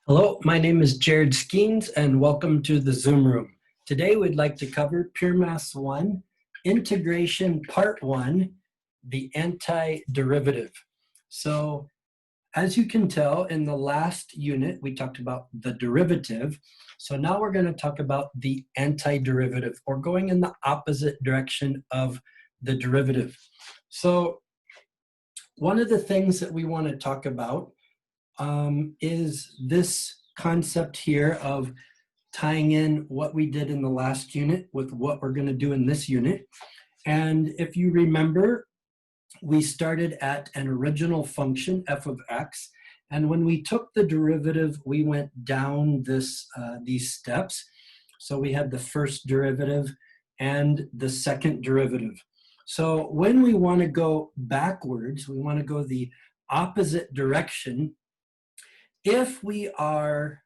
Hello, my name is Jared Skeens and welcome to the Zoom room. Today we'd like to cover Pure Maths 1, Integration Part 1, the Antiderivative. So as you can tell in the last unit we talked about the derivative. So now we're going to talk about the antiderivative, or going in the opposite direction of the derivative. So one of the things that we want to talk about is this concept here of tying in what we did in the last unit with what we're going to do in this unit. And if you remember, we started at an original function, f of x, and when we took the derivative, we went down these steps. So we had the first derivative and the second derivative. So when we want to go backwards, we want to go the opposite direction. If we are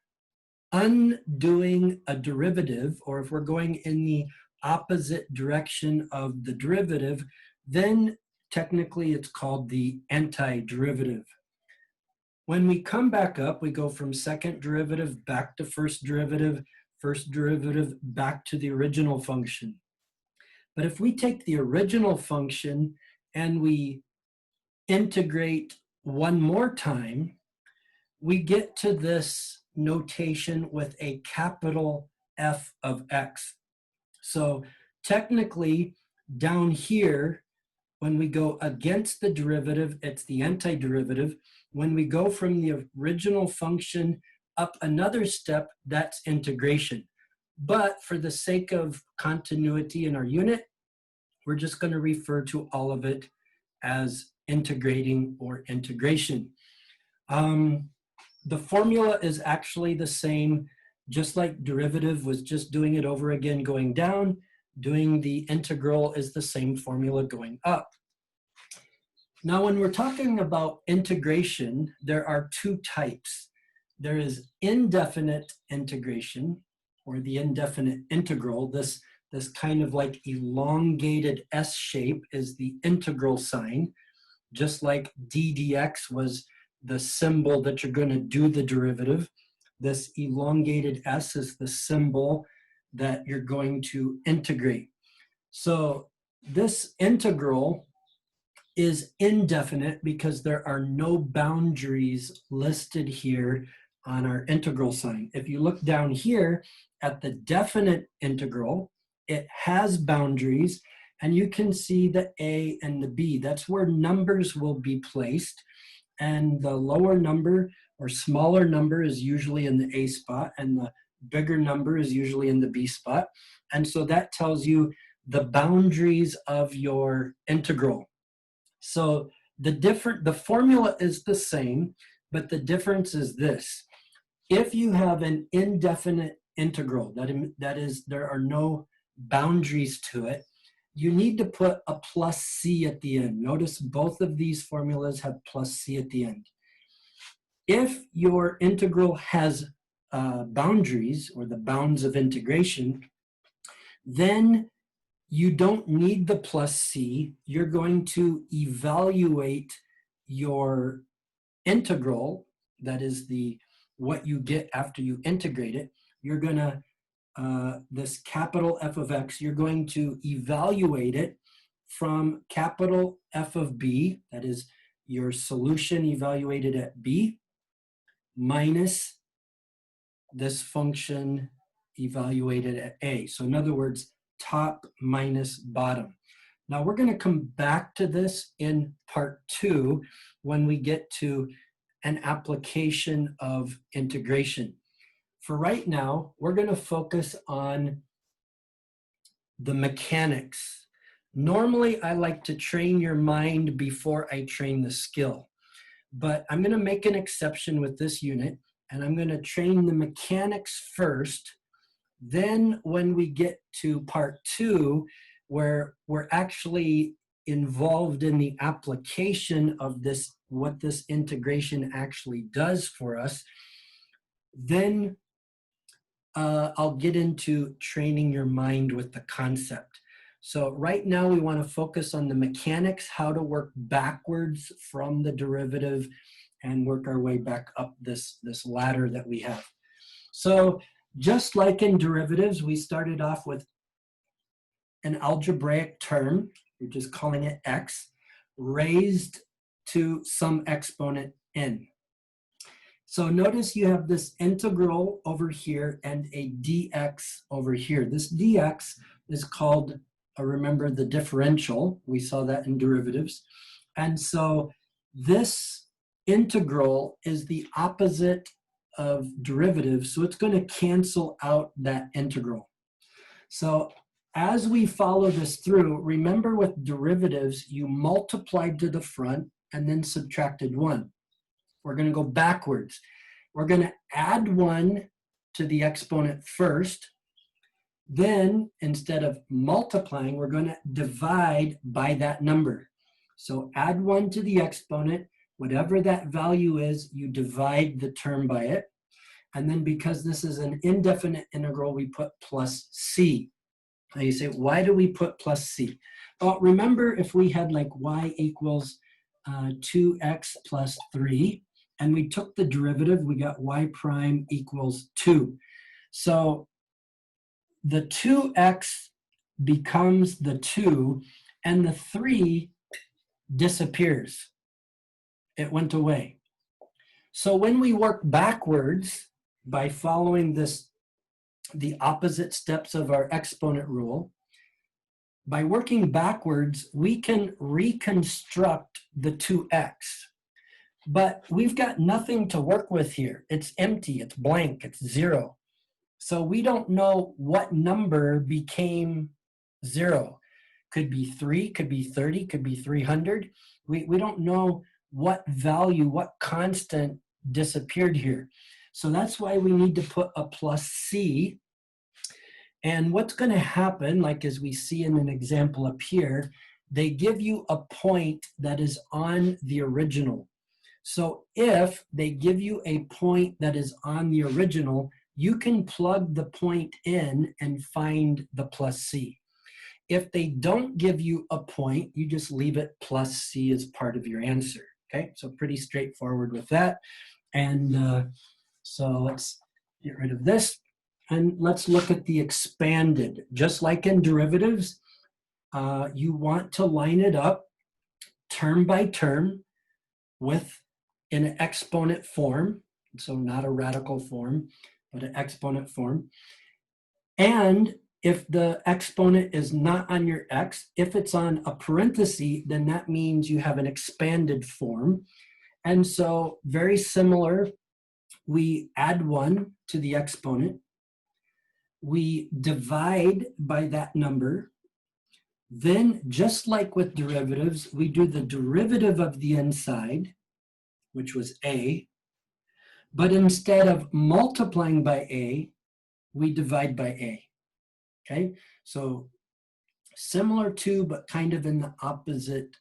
undoing a derivative, or if we're going in the opposite direction of the derivative, then technically it's called the antiderivative. When we come back up, we go from second derivative back to first derivative back to the original function. But if we take the original function and we integrate one more time, we get to this notation with a capital F of x. So technically, down here, when we go against the derivative, it's the antiderivative. When we go from the original function up another step, that's integration. But for the sake of continuity in our unit, we're just going to refer to all of it as integrating or integration. The formula is actually the same, just like derivative was just doing it over again going down, doing the integral is the same formula going up. Now when we're talking about integration, there are two types. There is indefinite integration, or the indefinite integral. This kind of like elongated S shape is the integral sign, just like d dx was the symbol that you're going to do the derivative. This elongated S is the symbol that you're going to integrate. So this integral is indefinite because there are no boundaries listed here on our integral sign. If you look down here at the definite integral, it has boundaries, and you can see the A and the B. That's where numbers will be placed. And the lower number or smaller number is usually in the A spot, and the bigger number is usually in the B spot. And so that tells you the boundaries of your integral. So the formula is the same, but the difference is this. If you have an indefinite integral, that is, there are no boundaries to it, you need to put a plus c at the end. Notice both of these formulas have plus c at the end. If your integral has boundaries, or the bounds of integration, then you don't need the plus c. You're going to evaluate your integral, that is what you get after you integrate it. You're going to this capital F of x, you're going to evaluate it from capital F of b, that is your solution evaluated at b, minus this function evaluated at a. So in other words, top minus bottom. Now we're going to come back to this in part 2 when we get to an application of integration. For right now, we're going to focus on the mechanics. Normally, I like to train your mind before I train the skill, but I'm going to make an exception with this unit, and I'm going to train the mechanics first. Then when we get to part 2, where we're actually involved in the application of this, what this integration actually does for us, then I'll get into training your mind with the concept. So right now we want to focus on the mechanics, how to work backwards from the derivative and work our way back up this ladder that we have. So just like in derivatives, we started off with an algebraic term, we're just calling it x, raised to some exponent n. So notice you have this integral over here and a dx over here. This dx is called, remember, the differential. We saw that in derivatives. And so this integral is the opposite of derivative, so it's going to cancel out that integral. So as we follow this through, remember with derivatives, you multiplied to the front and then subtracted 1. We're going to go backwards. We're going to add 1 to the exponent first. Then, instead of multiplying, we're going to divide by that number. So add 1 to the exponent. Whatever that value is, you divide the term by it. And then because this is an indefinite integral, we put plus c. Now you say, why do we put plus c? Well, remember if we had like y equals 2x plus 3, and we took the derivative, we got y prime equals 2. So the 2x becomes the 2, and the 3 disappears. It went away. So when we work backwards by following the opposite steps of our exponent rule, by working backwards, we can reconstruct the 2x. But we've got nothing to work with here. It's empty, it's blank, it's 0. So we don't know what number became 0. Could be 3, could be 30, could be 300. We don't know what value, what constant disappeared here. So that's why we need to put a plus c. And what's going to happen, like as we see in an example up here, they give you a point that is on the original. So if they give you a point that is on the original, you can plug the point in and find the plus c. If they don't give you a point, you just leave it plus c as part of your answer. Okay, so pretty straightforward with that. And so let's get rid of this. And let's look at the expanded. Just like in derivatives, you want to line it up term by term in an exponent form. So not a radical form, but an exponent form. And if the exponent is not on your x, if it's on a parenthesis, then that means you have an expanded form. And so very similar, we add 1 to the exponent. We divide by that number. Then, just like with derivatives, we do the derivative of the inside, which was a. But instead of multiplying by a, we divide by a. Okay, so similar to, but kind of in the opposite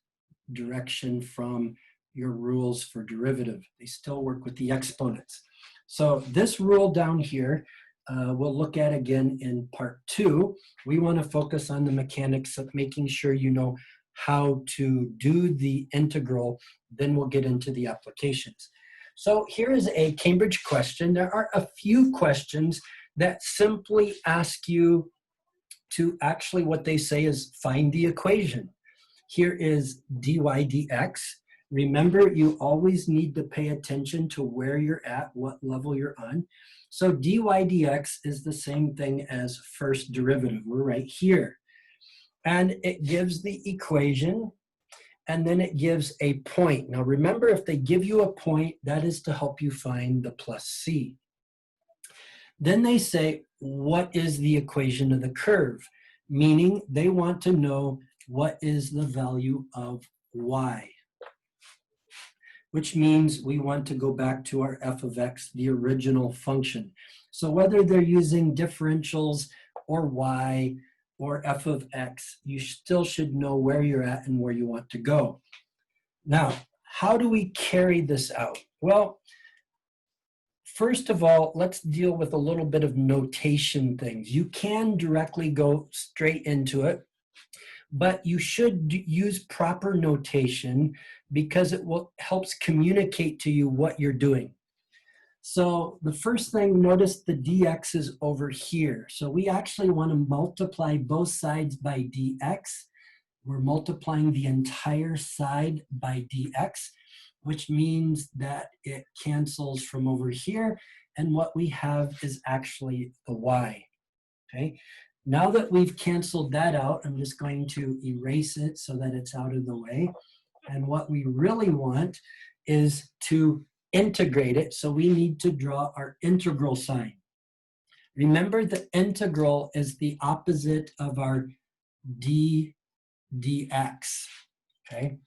direction from your rules for derivative. They still work with the exponents. So this rule down here, we'll look at again in part 2. We want to focus on the mechanics of making sure you know how to do the integral, then we'll get into the applications. So here is a Cambridge question. There are a few questions that simply ask you to actually, what they say is find the equation. Here is dy dx. Remember, you always need to pay attention to where you're at, what level you're on. So dy dx is the same thing as first derivative. We're right here. And it gives the equation, and then it gives a point. Now remember, if they give you a point, that is to help you find the plus c. Then they say, what is the equation of the curve? Meaning they want to know what is the value of y. Which means we want to go back to our f of x, the original function. So whether they're using differentials or y or f of x, you still should know where you're at and where you want to go. Now, how do we carry this out? Well, first of all, let's deal with a little bit of notation things. You can directly go straight into it, but you should use proper notation because it helps communicate to you what you're doing. So the first thing, notice the dx is over here. So we actually want to multiply both sides by dx. We're multiplying the entire side by dx, which means that it cancels from over here, and what we have is actually the y, okay? Now that we've canceled that out, I'm just going to erase it so that it's out of the way. And what we really want is to integrate it, so we need to draw our integral sign. Remember, the integral is the opposite of our dx, okay?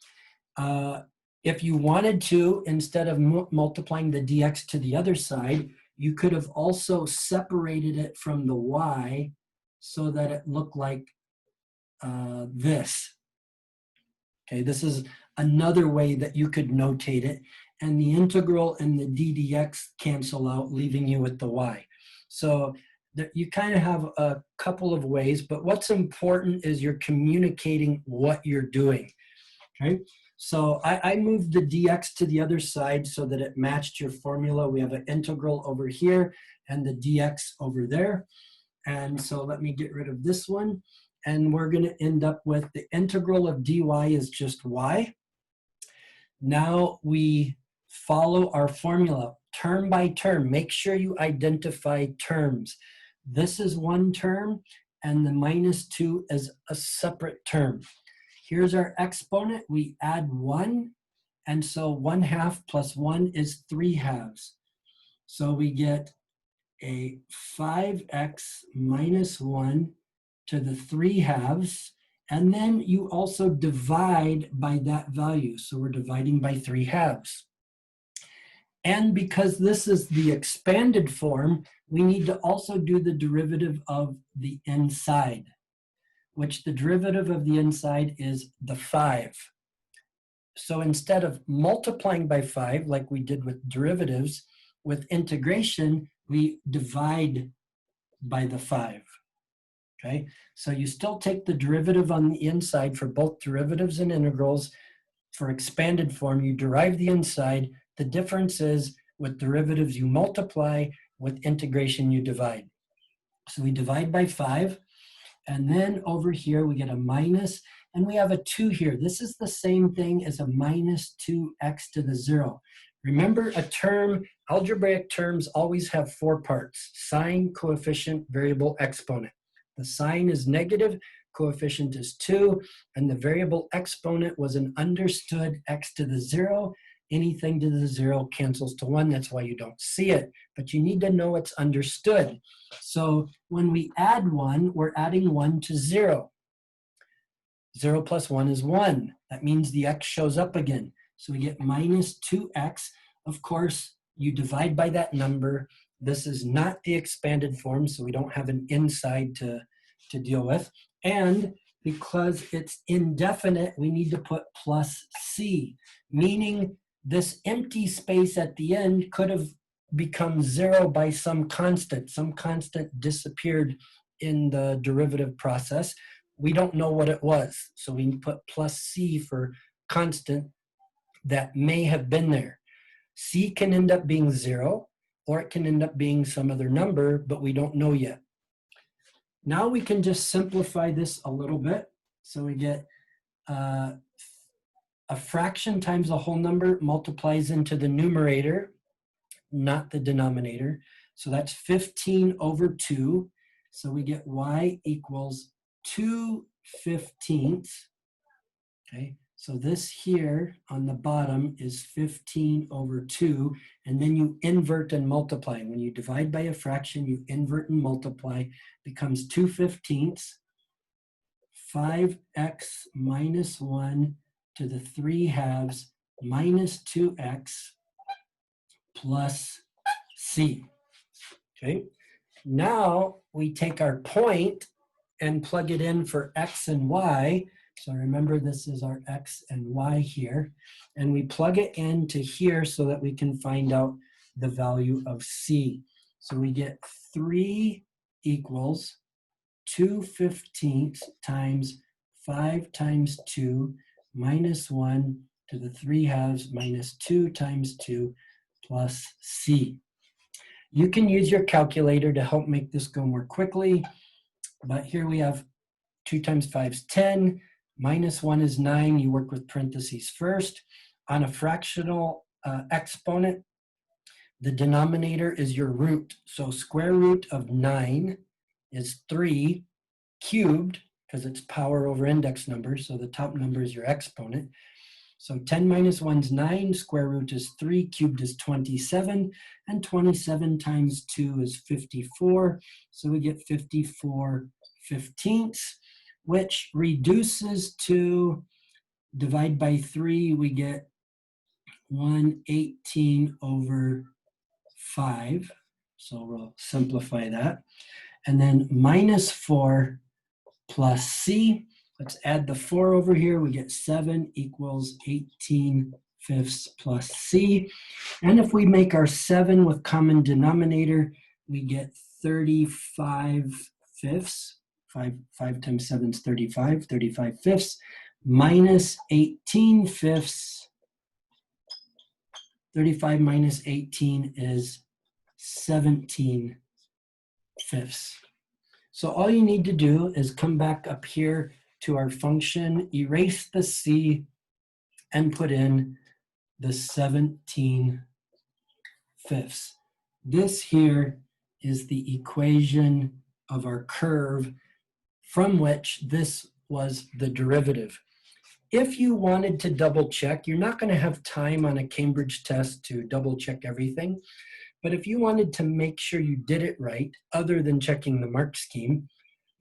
If you wanted to, instead of multiplying the dx to the other side, you could have also separated it from the y so that it looked like this. Okay, this is another way that you could notate it, and the integral and the ddx cancel out, leaving you with the y. So you kind of have a couple of ways, but what's important is you're communicating what you're doing, okay? So I moved the dx to the other side so that it matched your formula. We have an integral over here and the dx over there. And so let me get rid of this one. And we're going to end up with the integral of dy is just y. Now we follow our formula term by term. Make sure you identify terms. This is one term, and the -2 is a separate term. Here's our exponent. We add 1, and so 1/2 plus 1 is 3/2. So we get a 5x minus 1 to the 3/2, and then you also divide by that value. So we're dividing by 3/2. And because this is the expanded form, we need to also do the derivative of the inside, which the derivative of the inside is the 5. So instead of multiplying by 5, like we did with derivatives, with integration, we divide by the 5. Okay, so you still take the derivative on the inside for both derivatives and integrals. For expanded form, you derive the inside. The difference is with derivatives, you multiply. With integration, you divide. So we divide by 5. And then over here, we get a minus, and we have a 2 here. This is the same thing as a minus 2x to the 0. Remember, a term, algebraic terms always have 4 parts: sign, coefficient, variable, exponent. The sign is negative, coefficient is 2, and the variable exponent was an understood x to the 0. Anything to the 0 cancels to 1. That's why you don't see it, but you need to know it's understood. So when we add 1, we're adding 1 to 0. 0 plus 1 is 1. That means the x shows up again. So we get minus 2x. Of course, you divide by that number. This is not the expanded form, so we don't have an inside to deal with. And because it's indefinite, we need to put plus c, meaning this empty space at the end could have become 0 by some constant. Some constant disappeared in the derivative process. We don't know what it was, so we put plus c for constant that may have been there. C can end up being 0, or it can end up being some other number, but we don't know yet. Now we can just simplify this a little bit. So we get a fraction times a whole number multiplies into the numerator, not the denominator. So that's 15 over 2. So we get y equals 2/15. Okay, so this here on the bottom is 15 over 2, and then you invert and multiply. When you divide by a fraction, you invert and multiply, becomes 2/15. 5x minus 1 to the 3/2 minus 2x plus c. Okay, now we take our point and plug it in for x and y. So remember, this is our x and y here, and we plug it into here so that we can find out the value of c. So we get 3 equals 2/15 times 5 times 2 minus 1 to the 3/2 minus 2 times 2 plus c. You can use your calculator to help make this go more quickly, but here we have 2 times 5 is 10, minus 1 is 9. You work with parentheses first. On a fractional exponent, the denominator is your root. So square root of 9 is 3 cubed, because it's power over index number, so the top number is your exponent. So 10 minus 1 is 9, square root is 3, cubed is 27, and 27 times 2 is 54. So we get 54/15, which reduces to, divide by 3, we get 1/18/5. So we'll simplify that. And then minus 4 plus c. Let's add the 4 over here. We get 7 equals 18/5 plus c. And if we make our 7 with common denominator, we get 35/5. 5 times 7 is 35, 35/5 minus 18/5. 35 minus 18 is 17/5. So all you need to do is come back up here to our function, erase the c, and put in the 17/5. This here is the equation of our curve from which this was the derivative. If you wanted to double check, you're not going to have time on a Cambridge test to double check everything. But if you wanted to make sure you did it right, other than checking the mark scheme,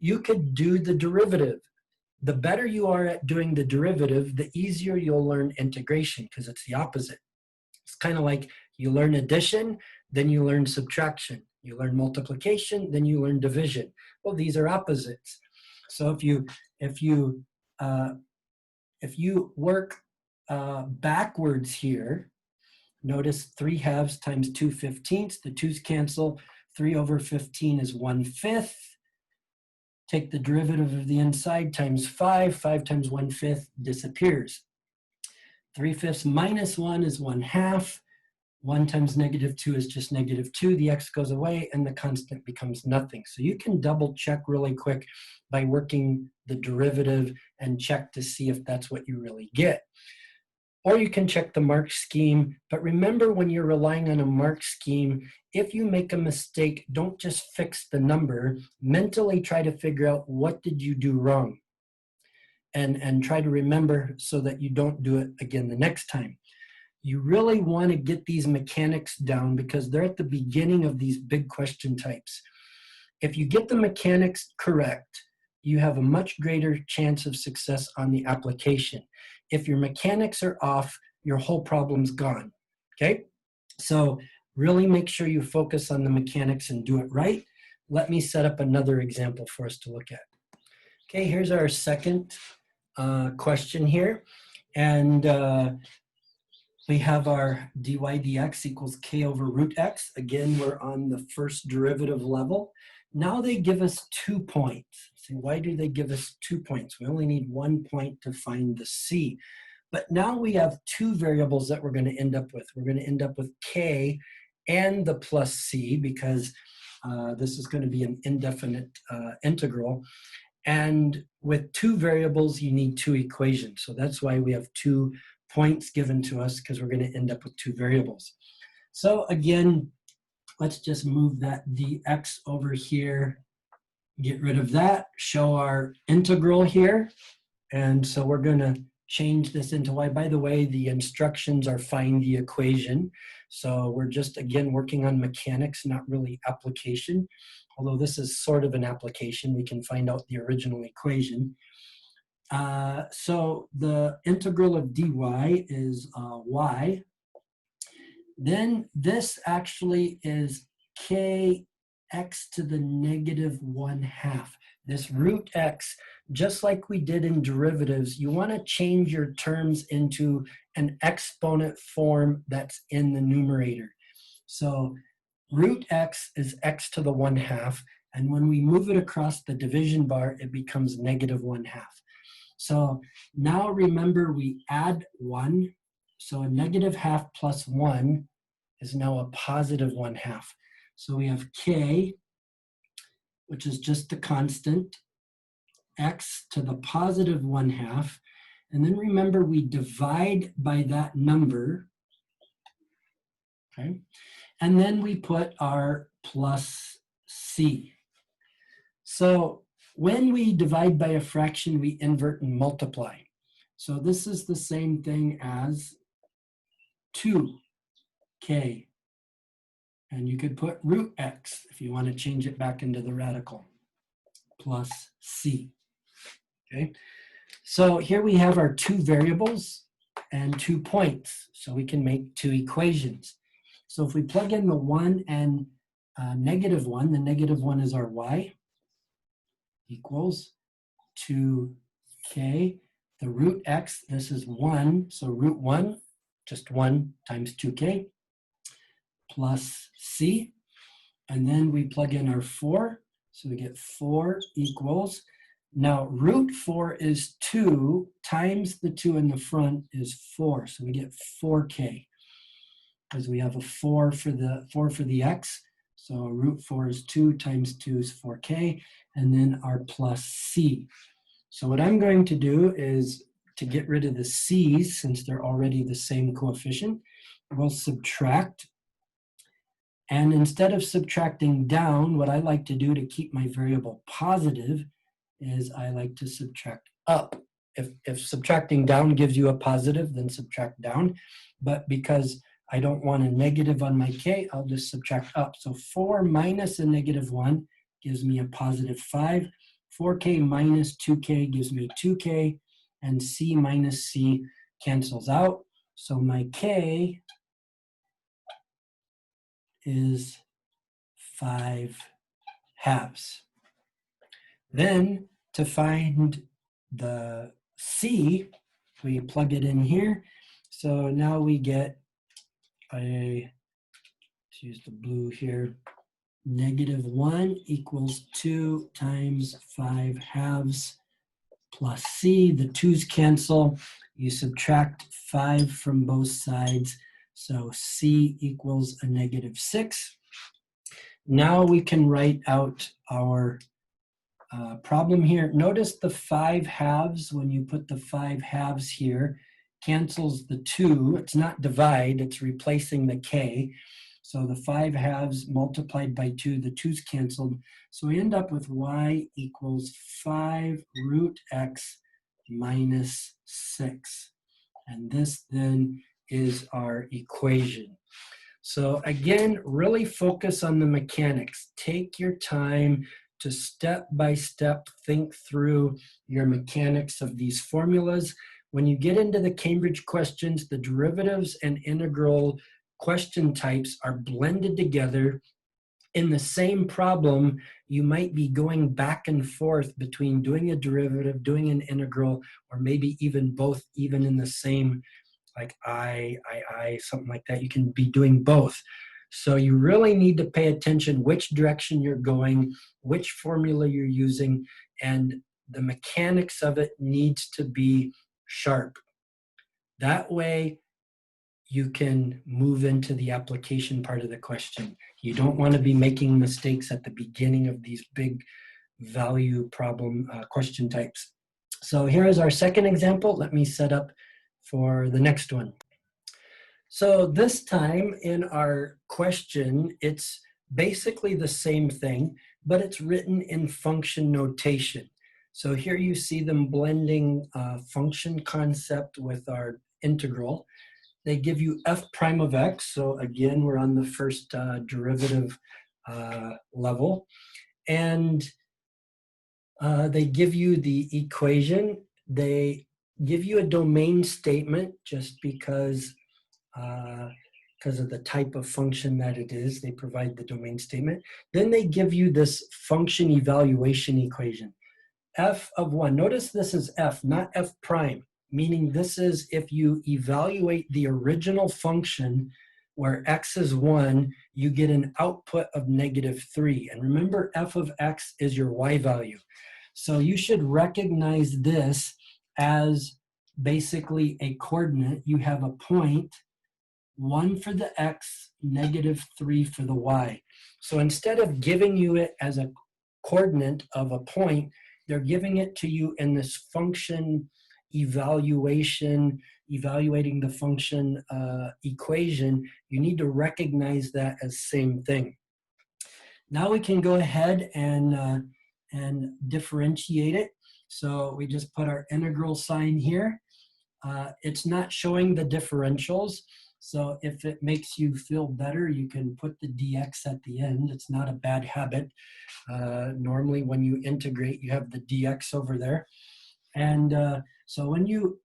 you could do the derivative. The better you are at doing the derivative, the easier you'll learn integration, because it's the opposite. It's kind of like you learn addition, then you learn subtraction. You learn multiplication, then you learn division. Well, these are opposites. So if you work backwards here, notice 3/2 times 2/15. The 2's cancel. 3/15 is 1/5. Take the derivative of the inside times 5. 5 times 1/5 disappears. 3/5 minus 1 is 1/2. 1 times -2 is just -2. The x goes away and the constant becomes nothing. So you can double check really quick by working the derivative and check to see if that's what you really get. Or you can check the mark scheme. But remember, when you're relying on a mark scheme, if you make a mistake, don't just fix the number. Mentally try to figure out what did you do wrong. And try to remember so that you don't do it again the next time. You really want to get these mechanics down because they're at the beginning of these big question types. If you get the mechanics correct, you have a much greater chance of success on the application. If your mechanics are off, your whole problem's gone, okay? So really make sure you focus on the mechanics and do it right. Let me set up another example for us to look at. Okay, here's our second question here. And we have our dy dx equals k over root x. Again, we're on the first derivative level. Now they give us 2 points. So why do they give us 2 points? We only need 1 point to find the c. But now we have 2 variables that we're going to end up with. We're going to end up with k and the plus c because this is going to be an indefinite integral. And with 2 variables, you need 2 equations. So that's why we have 2 points given to us, because we're going to end up with 2 variables. So again, let's just move that dx over here, get rid of that, show our integral here. And so we're going to change this into y. By the way, the instructions are find the equation. So we're just, again, working on mechanics, not really application. Although this is sort of an application, we can find out the original equation. So the integral of dy is y. Then this actually is kx to the -1/2. This root x, just like we did in derivatives, you want to change your terms into an exponent form that's in the numerator. So root x is x to the 1/2, and when we move it across the division bar, it becomes -1/2. So now remember we add 1. So a negative half plus 1 is now a positive 1/2. So we have k, which is just the constant, x to the positive 1/2. And then remember we divide by that number, okay? And then we put our plus c. So when we divide by a fraction, we invert and multiply. So this is the same thing as 2k. And you could put root x if you want to change it back into the radical, plus c. Okay, so here we have our 2 variables and 2 points. So we can make 2 equations. So if we plug in the 1 and -1, the -1 is our y, equals 2k. The root x, this is 1, so root 1, just 1 times 2k, plus c. And then we plug in our 4, so we get 4 equals. Now root 4 is 2 times the 2 in the front is 4, so we get 4k, because we have a 4 for the x. So root 4 is 2 times 2 is 4k, and then our plus c. So what I'm going to do is, to get rid of the c's, since they're already the same coefficient, we'll subtract. And instead of subtracting down, what I like to do to keep my variable positive is I like to subtract up. If subtracting down gives you a positive, then subtract down. But because I don't want a negative on my k, I'll just subtract up. So 4 minus a -1 gives me a positive 5. 4k minus 2k gives me 2k, and c minus c cancels out. So my k is 5/2. Then to find the c, we plug it in here. So now we get let's use the blue here, -1 equals 2 times 5/2 plus c. The 2's cancel. You subtract 5 from both sides. So c equals a -6. Now we can write out our problem here. Notice the 5/2, when you put the 5/2 here, cancels the 2. It's not divide, it's replacing the k. So the 5/2 multiplied by 2, the 2's canceled. So we end up with y equals 5 root x minus 6. And this then is our equation. So again, really focus on the mechanics. Take your time to step by step think through your mechanics of these formulas. When you get into the Cambridge questions, the derivatives and integral question types are blended together. In the same problem, you might be going back and forth between doing a derivative, doing an integral, or maybe even both, even in the same, like I, something like that. You can be doing both. So you really need to pay attention which direction you're going, which formula you're using, and the mechanics of it needs to be sharp. That way, you can move into the application part of the question. You don't want to be making mistakes at the beginning of these big value problem question types. So here is our second example. Let me set up for the next one. So this time in our question, it's basically the same thing, but it's written in function notation. So here you see them blending function concept with our integral. They give you f prime of x. So again, we're on the first derivative level. And they give you the equation. They give you a domain statement just because of the type of function that it is. They provide the domain statement. Then they give you this function evaluation equation. F of 1. Notice this is f, not f prime. Meaning this is if you evaluate the original function where x is 1, you get an output of -3. And remember, f of x is your y value. So you should recognize this as basically a coordinate. You have a point, 1 for the x, -3 for the y. So instead of giving you it as a coordinate of a point, they're giving it to you in this function evaluating the function equation. You need to recognize that as same thing. Now we can go ahead and differentiate it. So we just put our integral sign here. It's not showing the differentials. So if it makes you feel better, you can put the dx at the end. It's not a bad habit. Normally when you integrate, you have the dx over there. And so when you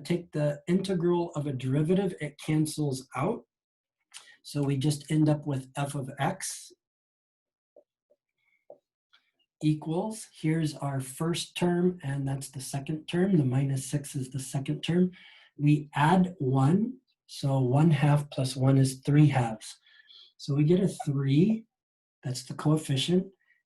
take the integral of a derivative, it cancels out. So we just end up with f of x equals, here's our first term, and that's the second term. The -6 is the second term. We add 1, so 1/2 plus 1 is 3/2. So we get a 3, that's the coefficient.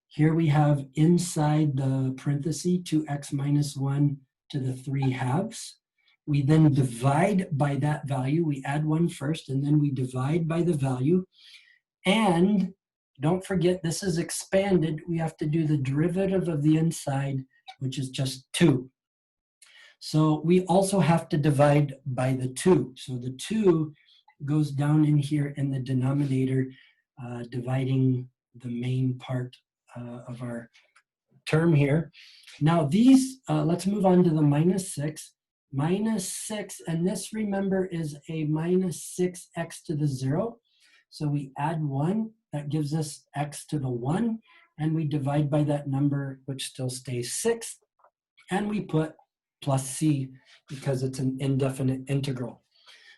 Here we have inside the parenthesis 2x minus 1 to the 3/2. We then divide by that value. We add 1 first, and then we divide by the value. And don't forget, this is expanded. We have to do the derivative of the inside, which is just 2. So we also have to divide by the 2. So the 2 goes down in here in the denominator, dividing the main part of our term here. Now these, let's move on to the -6. -6, and this, remember, is a -6x to the 0. So we add 1, that gives us x to the 1, and we divide by that number, which still stays 6, and we put plus c because it's an indefinite integral.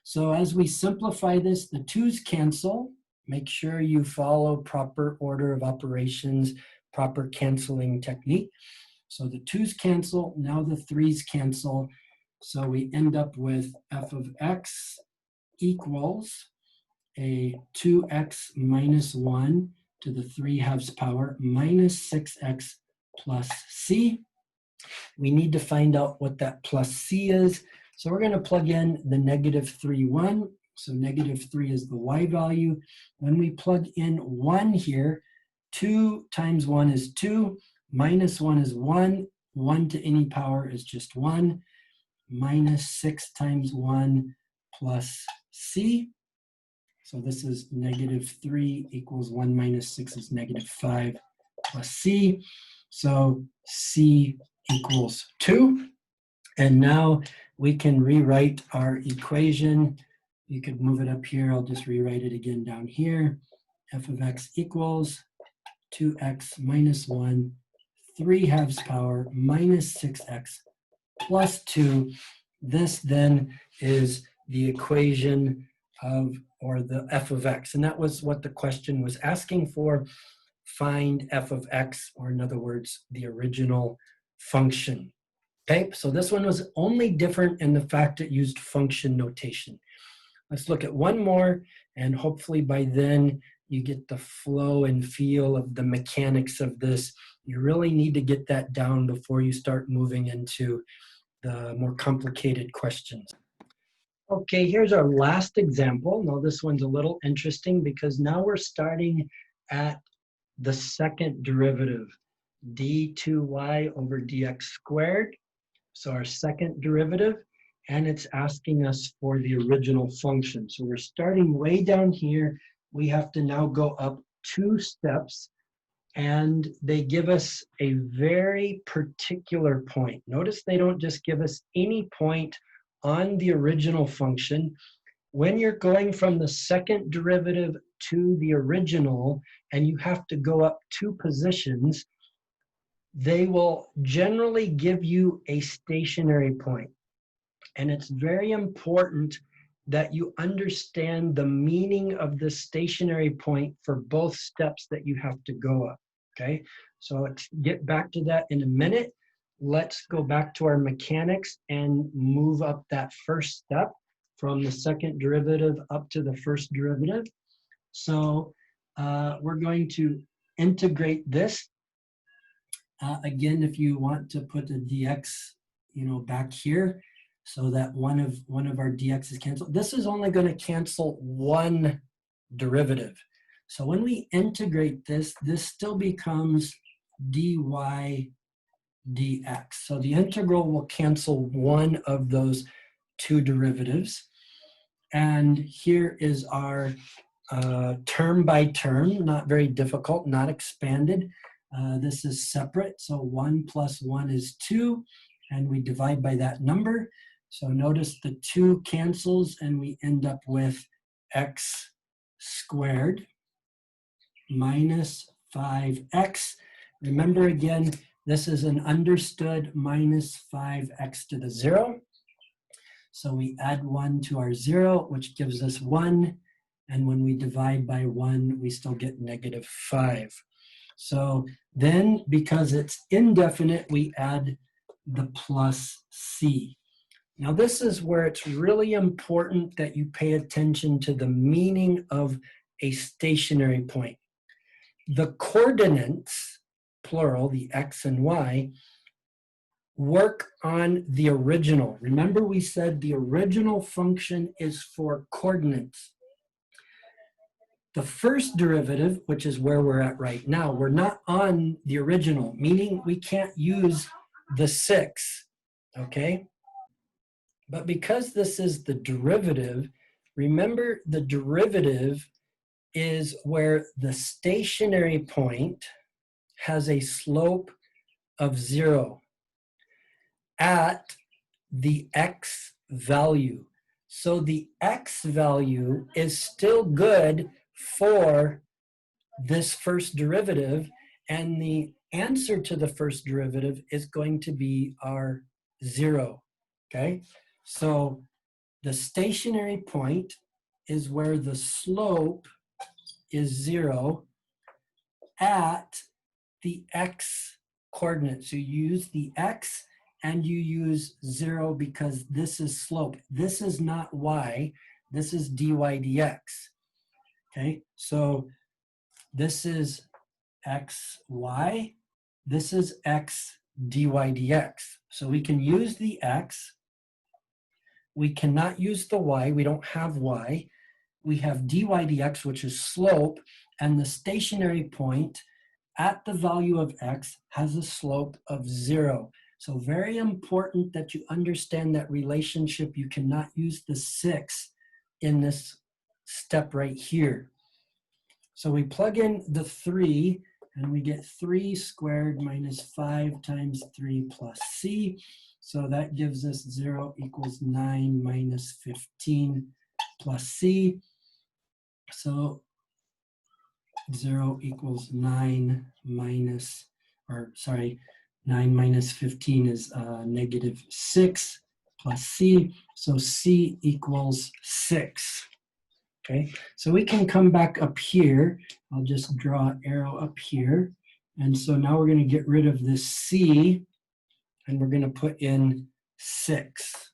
So as we simplify this, the 2's cancel. Make sure you follow proper order of operations, proper canceling technique. So the 2's cancel, now the 3's cancel. So we end up with f of x equals a 2x minus 1 to the 3/2 power minus 6x plus c. We need to find out what that plus c is. So we're going to plug in the -3, 1. So -3 is the y value. When we plug in 1 here, 2 times 1 is 2, minus 1 is 1, 1 to any power is just 1, minus 6 times 1 plus c. So this is -3 equals 1 minus 6 is -5 plus c. So c equals 2. And now we can rewrite our equation. You could move it up here. I'll just rewrite it again down here. F of x equals 2x minus 1, 3/2 power minus 6x plus 2. This then is the equation of, or the f of x. And that was what the question was asking for. Find f of x, or in other words, the original function. Okay, so this one was only different in the fact it used function notation. Let's look at one more, and hopefully by then you get the flow and feel of the mechanics of this. You really need to get that down before you start moving into the more complicated questions. Okay, here's our last example. Now this one's a little interesting because now we're starting at the second derivative, d2y over dx squared. So our second derivative, and it's asking us for the original function. So we're starting way down here. We have to now go up 2 steps, and they give us a very particular point. Notice they don't just give us any point on the original function. When you're going from the second derivative to the original, and you have to go up 2 positions, they will generally give you a stationary point. And it's very important that you understand the meaning of the stationary point for both steps that you have to go up, okay? So let's get back to that in a minute. Let's go back to our mechanics and move up that first step from the second derivative up to the first derivative. So we're going to integrate this. Again, if you want to put a dx, back here so that one of our dx is canceled. This is only going to cancel one derivative. So when we integrate this, this still becomes dy dx. So the integral will cancel one of those two derivatives. And here is our term by term, not very difficult, not expanded. This is separate, so 1 plus 1 is 2, and we divide by that number. So notice the 2 cancels, and we end up with x squared minus 5x. Remember again, this is an understood minus 5x to the 0. So we add 1 to our 0, which gives us 1. And when we divide by 1, we still get negative 5. So then, because it's indefinite, we add the plus c. Now this is where it's really important that you pay attention to the meaning of a stationary point. The coordinates, plural, the x and y, work on the original. Remember we said the original function is for coordinates. The first derivative, which is where we're at right now, we're not on the original, meaning we can't use the 6, okay? But because this is the derivative, remember the derivative is where the stationary point has a slope of 0 at the x value. So the x value is still good for this first derivative, and the answer to the first derivative is going to be our 0, okay? So the stationary point is where the slope is 0 at the x coordinate. So you use the x and you use 0 because this is slope. This is not y, this is dy dx. Okay, so this is xy, this is x dy dx. So we can use the x, we cannot use the y, we don't have y. We have dy dx, which is slope, and the stationary point at the value of x has a slope of 0. So very important that you understand that relationship. You cannot use the 6 in this step right here. So we plug in the 3, and we get 3 squared minus 5 times 3 plus c. So that gives us 0 equals 9 minus 15 plus c. So 0 equals 9 minus 15 is negative 6 plus c. So c equals 6. Okay, so we can come back up here. I'll just draw an arrow up here. And so now we're going to get rid of this c, and we're going to put in 6.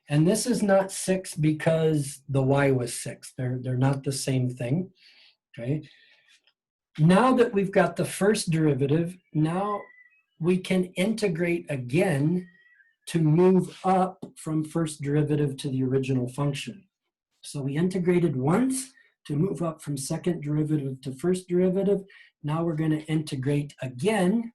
And this is not 6 because the y was 6. They're not the same thing. Okay. Now that we've got the first derivative, now we can integrate again to move up from first derivative to the original function. So we integrated once to move up from second derivative to first derivative. Now we're going to integrate again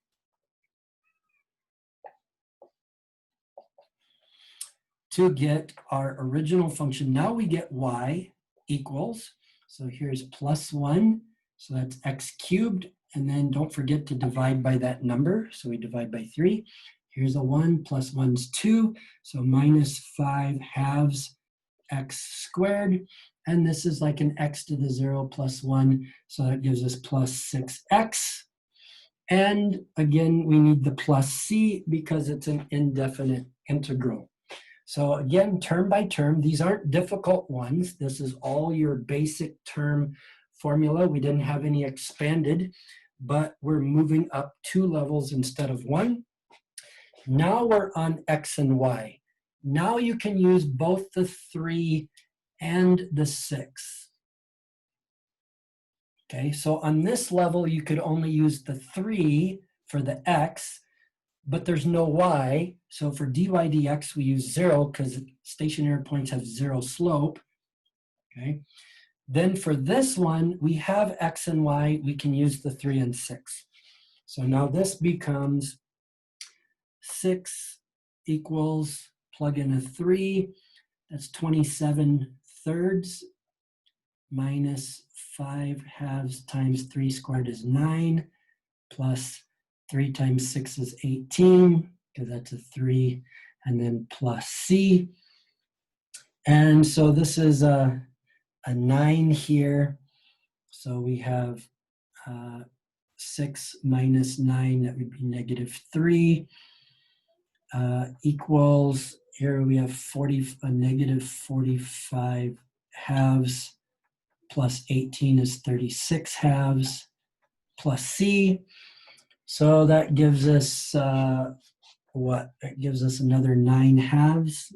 to get our original function. Now we get y equals, so here's plus 1, so that's x cubed, and then don't forget to divide by that number, so we divide by 3. Here's a 1, plus 1's 2, so minus 5 halves x squared, and this is like an x to the 0 plus 1, so that gives us plus 6x. And again, we need the plus c because it's an indefinite integral. So again, term by term, these aren't difficult ones. This is all your basic term formula. We didn't have any expanded, but we're moving up 2 levels instead of 1. Now we're on x and y. Now you can use both the 3 and the 6. Okay, so on this level, you could only use the 3 for the x, but there's no y. So for dy dx, we use 0 because stationary points have 0 slope. Okay. Then for this one, we have x and y. We can use the 3 and 6. So now this becomes 6 equals, plug in a 3. That's 27 thirds minus 5 halves times 3 squared is 9, plus 3 times 6 is 18, because that's a 3, and then plus c. And so this is a 9 here. So we have 6 minus 9, that would be negative 3, equals, here we have a negative 45 halves, plus 18 is 36 halves, plus c. So that gives us what? It gives us another 9 halves.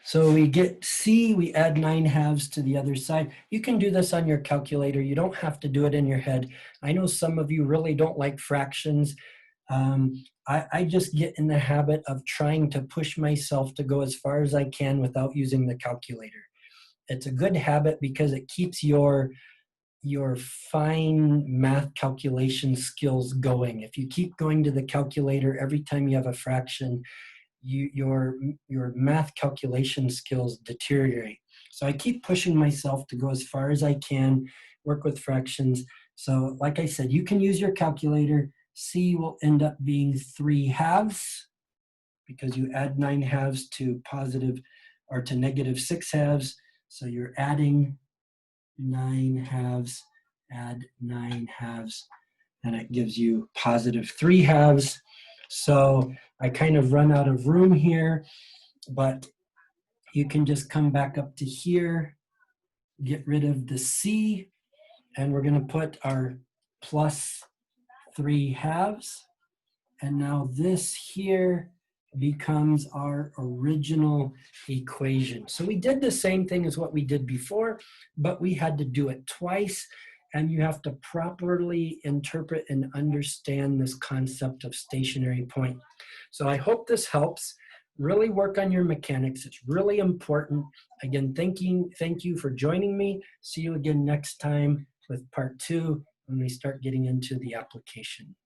So we get c, we add 9 halves to the other side. You can do this on your calculator. You don't have to do it in your head. I know some of you really don't like fractions. I just get in the habit of trying to push myself to go as far as I can without using the calculator. It's a good habit because it keeps your fine math calculation skills going. If you keep going to the calculator every time you have a fraction, your math calculation skills deteriorate. So I keep pushing myself to go as far as I can, work with fractions. So like I said, you can use your calculator. C will end up being 3 halves because you add 9 halves to positive or to negative 6 halves. So you're adding 9 halves, add 9 halves, and it gives you positive 3 halves. So I kind of run out of room here, but you can just come back up to here, get rid of the c, and we're going to put our plus 3 halves. And now this here becomes our original equation. So we did the same thing as what we did before, but we had to do it twice. And you have to properly interpret and understand this concept of stationary point. So I hope this helps. Really work on your mechanics. It's really important. Again, thank you for joining me. See you again next time with part 2 when we start getting into the application.